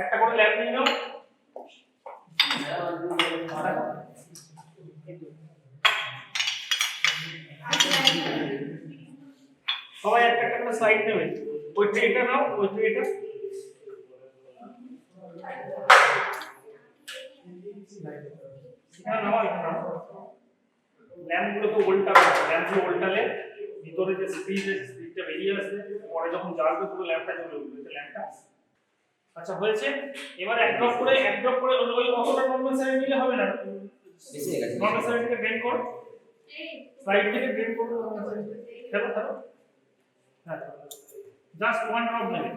একটা করে ল্যাম্প নিয়ে নাও। সবাই একটা একটা করে স্লাইড নেবে। ওই ট্রেটা নাও, ওই ট্রেটা এখানে নাও, এখানে নাও। ল্যাম্পগুলোকে উল্টাবে, ল্যাম্পগুলো উল্টালে ভিতরে যে স্পিডটা বেরিয়ে আসবে, পরে যখন জ্বালবে পুরো ল্যাম্পটা জ্বলে উঠবে। ল্যাম্পটা আচ্ছা হয়েছে। এবার এক ড্রপ করে ওই অতটা নরমাল সাইড নিলে হবে না, বেশি হয়ে গেছে। নরমাল সাইড থেকে ড্রেন করো, সাইড থেকে ড্রেন করো, চলো চলো। হ্যাঁ জাস্ট ওয়ান ড্রপ নেবে,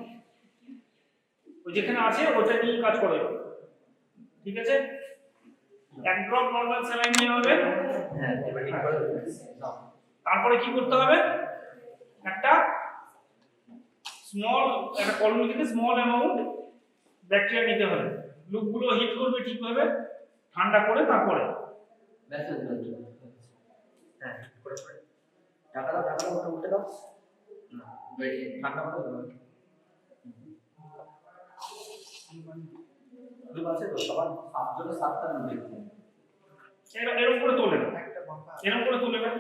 ওই যেখানে আছে ওটা নিয়ে কাজ করো। ঠিক আছে, এক ড্রপ নরমাল স্যালাইন নিয়ে হবে। হ্যাঁ এবার ঠিক করে দাও। তারপরে কি করতে হবে, একটা কলোনি থেকে স্মল অ্যামাউন্ট ব্যাকটেরিয়া নিতে হবে। লুপগুলো হিট করবে ঠিকভাবে, ঠান্ডা করে তারপরে ব্যাস হ্যাঁ করে করে টাকা দাও ওটা উল্টে দাও না ঠান্ডা করে দাও। লুপ আছে তো সবার সাতজনের সাতটা লুপ এরকম করে তোলে না, এরকম করে তোলে না।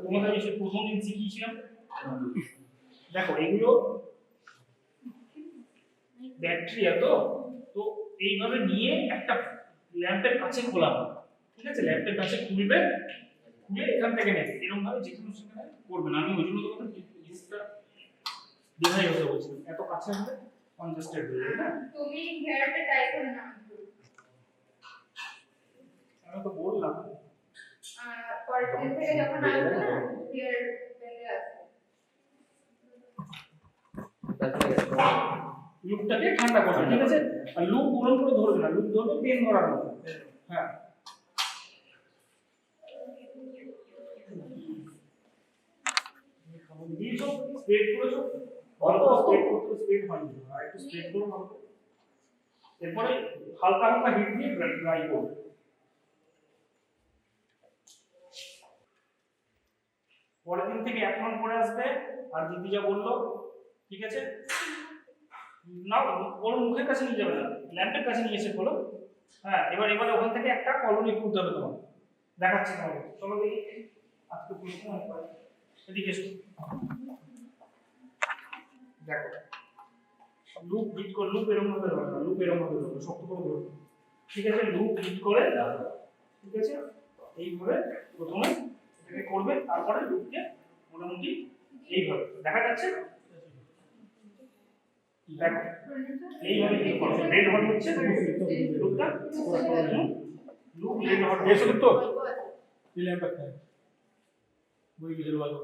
তোমাদের এসে প্রথম দিন শিখিয়েছিলাম। দেখো এগুলো ব্যাকটেরিয়া তো তো এইভাবে নিয়ে একটা ল্যাম্পের কাছে খোলা হবে। ঠিক আছে, ল্যাম্পের কাছে খুলবে, খুলে এখান থেকে নেবে, এরকম ভাবে যেখানে সেখানে করবে না। আমি ওই জন্য তোমাদের জিনিসটা দেখাই হতে বলছিলাম, এত কাছে হলে কনজাস্টেড হয়ে যাবে না। তুমি হেয়ারটা ট্রাই করে না, আমি তো বললাম পরের দিন থেকে যখন আসবে না হেয়ার বেঁধে আসবে। লুপটাকে ঠান্ডা করবে। ঠিক আছে, আর লুপ পুরো করে ধরবে না, লুপ ধরবে পেন ধরার মতো। হ্যাঁ দিয়েছো, স্প্রেড করেছো, অল্প স্প্রেড করতে স্প্রেড হয়নি, আর একটু স্প্রেড করো ভালো করে। এরপরে হালকা হালকা হিট দিয়ে ড্রাই করো। পরের দিন থেকে 1 রাউন্ড করে আসবে। আর দিদি যা বললো ঠিক আছে, না ওর মুখের কাছে নিয়ে যাবে না, ল্যাম্পের কাছে নিয়ে এসে বলো। হ্যাঁ এবারে ওখান থেকে একটা কলোনি তুলতে হবে তোমার, দেখাচ্ছি তোমাকে। চলো দেখি আজকে তুলতে হবে, এদিকে এসো। দেখো লুপ হিট করে, লুপ এরকম ভাবে ধরো না, লুপ এরকম ভাবে ধরো, শক্ত করে ধরো। ঠিক আছে, লুপ হিট করে, ঠিক আছে এইভাবে প্রথমে এটাকে করবে, তারপরে লুপকে মোটামুটি এইভাবে দেখা যাচ্ছে। দেখো এইভাবে কি করবে, রেড হট হচ্ছে লুপটা, লুপ রেড হট হচ্ছে তো ল্যাম্প একটা বই গিয়ে ভালো।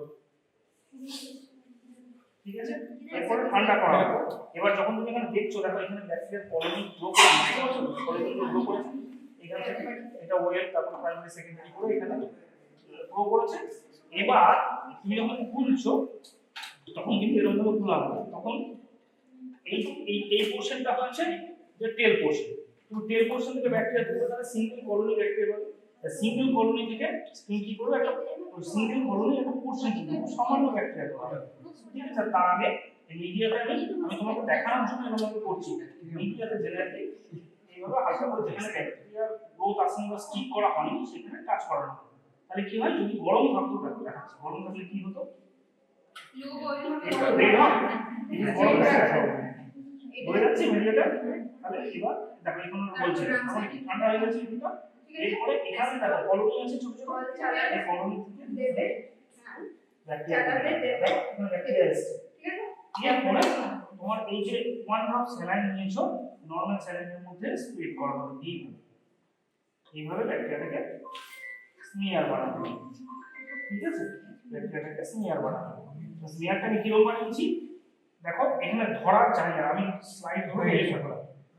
ঠিক আছে, এরপর ঠান্ডা করা হবে। এবার যখন তুমি এখানে দেখছো, দেখো এখানে ব্যাকটেরিয়ার কলোনি গ্রো করে, কলোনি গ্রো করেছে এখান থেকে, এটা ওয়েল তারপর প্রাইমারি সেকেন্ডারি করে এখানে গ্রো করেছে। এবার তুমি যখন খুলছো তখন কিন্তু এরকম ভাবে খোলা হবে, তখন এই এই পোরশনটা হচ্ছে যে টেল পোরশন। তুমি টেল পোরশন থেকে ব্যাকটেরিয়া তুলবে, তাহলে সিঙ্গেল কলোনি ব্যাকটেরিয়া পাবে। সিঙ্গেল কলোনি থেকে তুমি কি করবে, একটা সিঙ্গেল কলোনি একটা পোরশন কি সামান্য ব্যাকটেরিয়া পাবে। ঠিক আছে, তার আগে মিডিয়াতে আমি তোমাকে দেখানোর জন্য এভাবে করছি। মিডিয়াতে জেনারেলি এইভাবে হালকা করে যেখানে ব্যাকটেরিয়া গ্রোথ আসেনি বা স্টিক করা হয়নি সেখানে টাচ করানো হবে। তাহলে কি হয়, যদি গরম থাকতো, দেখাচ্ছি গরম থাকলে কি হতো, লুপ ওইভাবে রেড হয়, গরম থাকে বলে যাচ্ছে মিডিয়াটা। তাহলে এবার দেখো এখন বলছি ঠান্ডা হয়ে গেছে এটা। এরপরে এখানে দেখো কলোনি আছে ছোট ছোট, এই কলোনি থেকে দেবে, চালাবে দেবে, ব্যাকটেরিয়া আসছে। ঠিক আছে। এরপরে তোমার এই যে 1 ড্রপ স্যালাইন নিয়েছো, নরমাল স্যালাইনের মধ্যে স্প্রেড করা হবে এইভাবে ব্যাকটেরিয়াটাকে স্মিয়ার বানানো হবে। ঠিক আছে, ব্যাকটেরিয়াটাকে স্মিয়ার বানানো হবে। তো স্মিয়ারটা আমি কিরকম বানিয়েছি দেখো, এখানে ধরার জায়গা, আমি স্লাইড ধরে এসে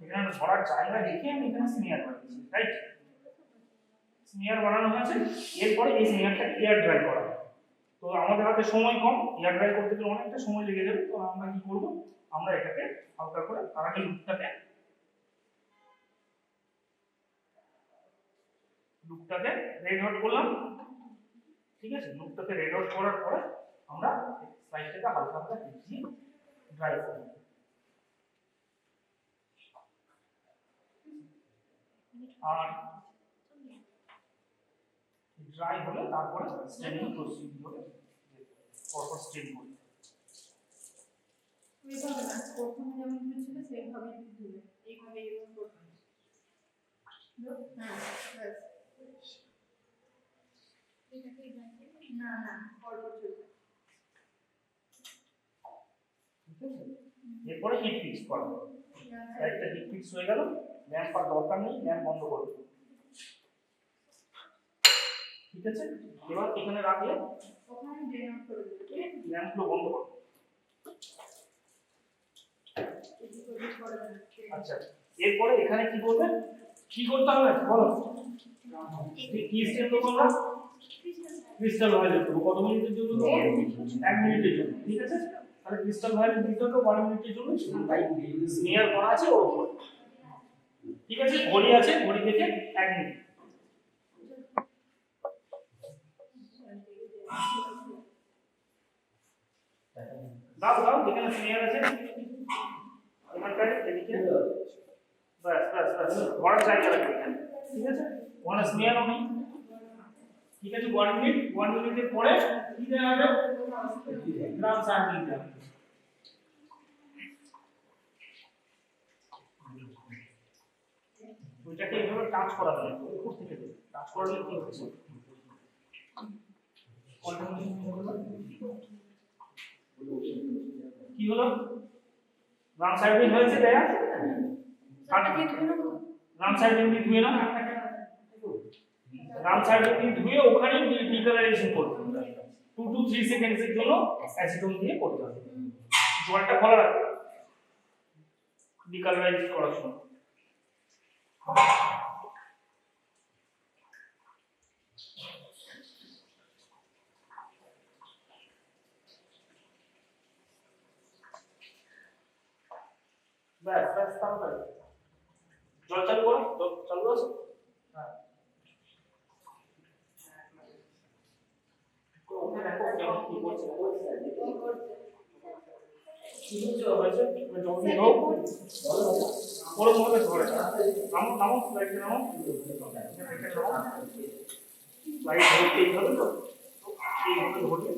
এখানে ধরার জায়গা দেখে আমি এখানে স্মিয়ার বানিয়েছি, রাইট? স্মিয়ার বানানো হয়েছে। এরপরে এই স্মিয়ারটা এয়ার ড্রাই করা হবে। তো আমাদের হাতে সময় কম, এয়ার ড্রাই করতে গেলে অনেকটা সময় লেগে যাবে। তো আমরা কি করব, আমরা এটাকে হালকা করে তার আগে লুপটাকে রেড হট করলাম। ঠিক আছে, লুপটাকে রেড হট করার পরে আমরা স্লাইডটাকে হালকা হালকা হিট দিয়ে ড্রাই করব। আর ড্রাই হলে তারপরে স্টেনিং প্রসিডিউর পরপর স্টেন করবে। এইভাবে না, প্রথমে যেমন ছিল সেইভাবেই দিবে, এইভাবে ইউজ করতে হবে। হ্যাঁ, ব্যাস। না না, পরপর চলবে। এরপরে হিট ফিক্স করবে, একটা হিট ফিক্স হয়ে গেল, ল্যাম্প আর দরকার নেই, ল্যাম্প বন্ধ করে দেবো। ঠিক আছে, এবার এখানে রাখলে ওখানে ড্রেন অফ করে দেবে, ল্যাম্পগুলো বন্ধ করো। আচ্ছা, এরপরে এখানে কি করবে, কি করতে হবে বলো, কি স্টেপ দেবো আমরা, ক্রিস্টাল ভায়োলেট দেবো। কত মিনিটের জন্য দেবো? 1 মিনিটের জন্য। ঠিক আছে, তাহলে ক্রিস্টাল ভায়োলেট দিতে হবে 1 মিনিটের জন্য, তাই স্মেয়ার করা আছে ওর উপর। ঠিক আছে, ঘড়ি আছে, ঘড়ি দেখে 1 মিনিট। দাও দাও, যেখানে স্মেয়ার আছে এখানটায় এদিকে, বাস বাস বাস, বড় জায়গা রাখবে এখানে। ঠিক আছে, ওখানে স্মেয়ারও নেই। ঠিক আছে, 1 মিনিট, 1 মিনিটের পরে কি দেওয়া হবে, গ্রাম স্যাম্পল দিতে হবে। ওইটাকে এইভাবে টাচ করা যায়, উপর থেকে টাচ করলে কি হচ্ছে, কি হলো, গ্রাম সাইডিং হয়েছে দেয়া, গ্রাম সাইডিং দিয়ে ধুয়ে না, গ্রাম সাইডিং দিয়ে ধুয়ে ওখানে ডিকালারাইজেশন করতে হবে 2 to 3 সেকেন্ডসের জন্য অ্যাসিটন দিয়ে করতে হবে। জলটা খোলা রাখবে ডিকালারাইজ করার সময়। ব্যাস ব্যাস, তাড়াতাড়ি জল চালু করো, জল চালু আছে। হ্যাঁ, ওকে দেখো কেমন কি করছে, কি হচ্ছে হয়েছে, জল দিয়ে দাও, বড় মনে ধরে নামো নামো, লাইট নামো, লাইট ধরতে এইভাবে তো, এইভাবে ধরবে,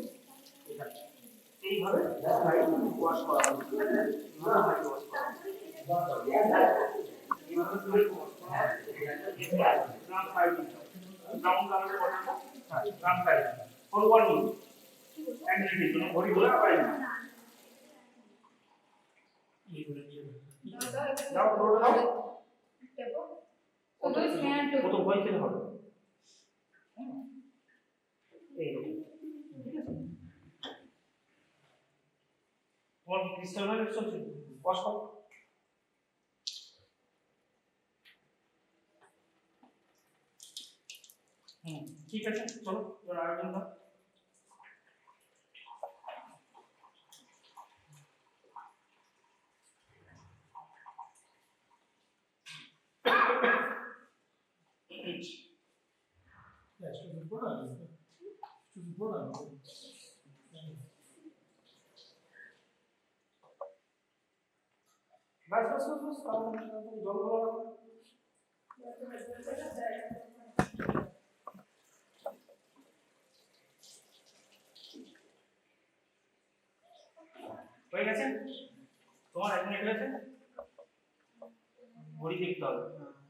এইভাবে লাইট ওয়াশ করা হবে, লাইট ওয়াশ করা হবে। গ্রাম সাইডিং, ব্রাউন কালারের বটলটা, হ্যাঁ গ্রাম সাইডিং ফর 1 মিনিট, 1 মিনিটের জন্য ঘড়ি ধরে পাই না। দাও ধরে দাও, কত ভয় খেলে হবে, এই ঠিক আছে, তোমার ক্রিস্টাল ভায়োলেট চলছে, ওয়াশ করো। ঠিক আছে, চলো এবার আরেকজন দাও। বাস বাস বাস বাস, তাড়াতাড়ি তাড়াতাড়ি জল ভরা রাখো। হয়ে গেছে, তোমার 1 মিনিট হয়েছে, ঘড়ি দেখতে হবে,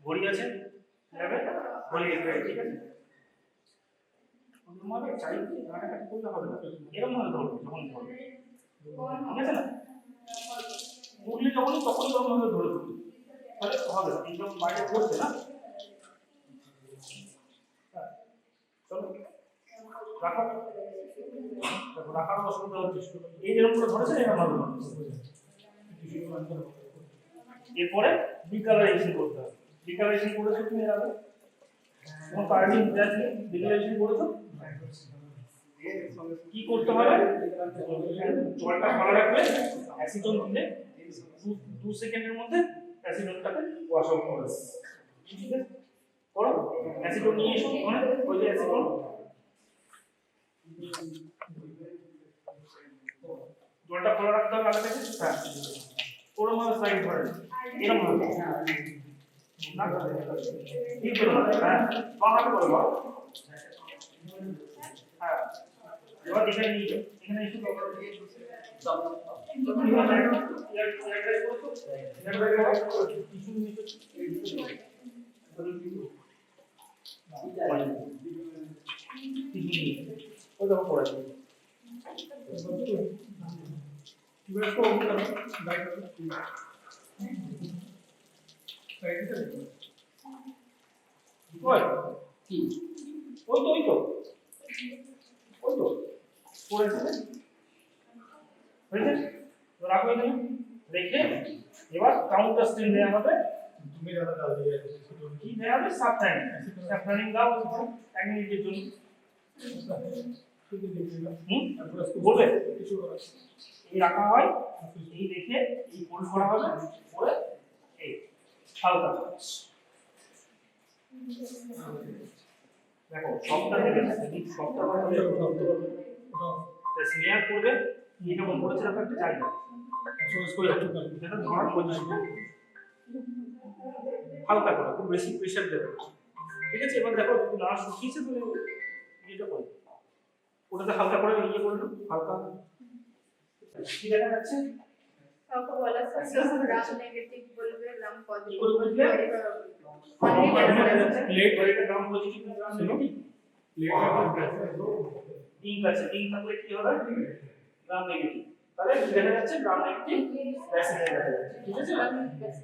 ঘড়ি আছে ল্যাবে, ঘড়ি দেখতে হবে। ঠিক আছে, তোমাকে চাইতে ঘাটাঘাটি করলে হবে না, এরকম ভাবে ধরবে যখন ধরবে, ঠিক আছে না, উঠলে যখনই তখন এরকম ভাবে ধরে ধরবে, তাহলে হবে না, এই যখন বাইরে পড়ছে না। চলো রাখো, দেখো রাখার অসুবিধা হচ্ছে, এই যেরকম করে ধরেছে এরকম ভাবে ধরছে। এরপরে ডিকালারাইজেশন করতে হবে, ডিকালারাইজেশন করেছো তুমি এর আগে, তোমার কার্ডিং জাস্ট ডিকালারাইজেশন করেছো, কি করতে হবে, জলটা ভালো রাখবে, অ্যাসিটন দিলে 2 সেকেন্ডের মধ্যে অ্যাসিটনটাকে ওয়াশ আউট করবে। ঠিক আছে, করো, অ্যাসিটন নিয়ে এসো, ওখানে ওই যে অ্যাসিটন, জলটা খোলা রাখতে হবে আগে থেকে। হ্যাঁ, ওরকম ভাবে সাইড ধরে এরকম ভাবে, না ঠিক বলো হ্যাঁ বাহার করে বল হ্যাঁ এবার এখানে নিয়ে যাও এখানে এসে কি ওই তো পড়েছে হয়েছে তো রাখো এখানে রেখে এবার কাউন্টার স্ট্রিং দেওয়া হবে কি দেওয়া হবে সাবটাইমিং দাও 1 মিনিটের জন্য বলবে এই রাখা হয় এই রেখে এই ফোল্ড করা হবে পরে এই হালকা দেখো সবটা থেকে সবটা স্নেয়ার করবে এটা মন করেছে রাখা একটা জায়গা এটা ধরার পজিশন হালকা করে খুব বেশি প্রেসার দেবে ঠিক আছে এবার দেখো যদি না শুকিয়েছে তাহলে এটা করে ওটাতে হালকা করে ইয়ে করে নাও হালকা কি দেখা যাচ্ছে কাউকে বলা সত্ত্বেও গ্রাম নেগেটিভ বলবে গ্রাম পজিটিভ কি করে বুঝলে প্লেট করে এটা gram positive gram negative ink আছে ইঙ্ক থাকলে কি হবে গ্রাম নেগেটিভ তাহলে দেখা যাচ্ছে গ্রাম নেগেটিভ ব্যাসিক দেখা যাচ্ছে ঠিক আছে